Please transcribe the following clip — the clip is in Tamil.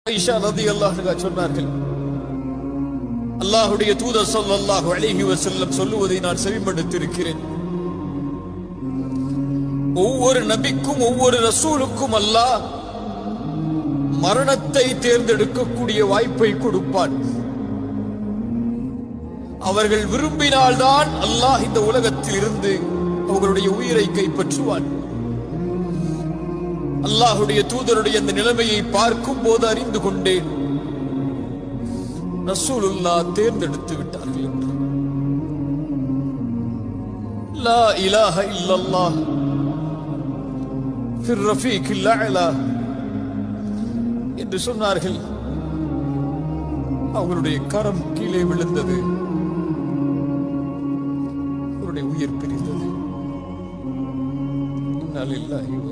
ஆயிஷா ரலியல்லாஹு அன்ஹா சொன்னார்கள், அல்லாஹ்வுடைய தூதர் ஸல்லல்லாஹு அலைஹி வஸல்லம் சொல்லுவதை நான் செவிமடுத்திருக்கிறேன். ஒவ்வொரு நபிக்கும் ஒவ்வொரு ரசூலுக்கும் அல்லாஹ் மரணத்தை தேர்ந்தெடுக்கக்கூடிய வாய்ப்பை கொடுப்பான். அவர்கள் விரும்பினால்தான் அல்லாஹ் இந்த உலகத்தில் இருந்து அவர்களுடைய உயிரை கைப்பற்றுவான். அல்லாஹ்வுடைய தூதருடைய அந்த நிலைமையை பார்க்கும் போது அறிந்து கொண்டேன், ரசூலுல்லாஹ் தேர்ந்தெடுத்து விட்டார்கள் என்று. லா இலாஹ இல்லல்லாஹ் ஃபிர் ரஃபீகில் அலா என்று சொன்னார்கள். அவர்களுடைய கரம் கீழே விழுந்தது, அவருடைய உயிர் பிரிந்தது. இன்னா லில்லாஹி வ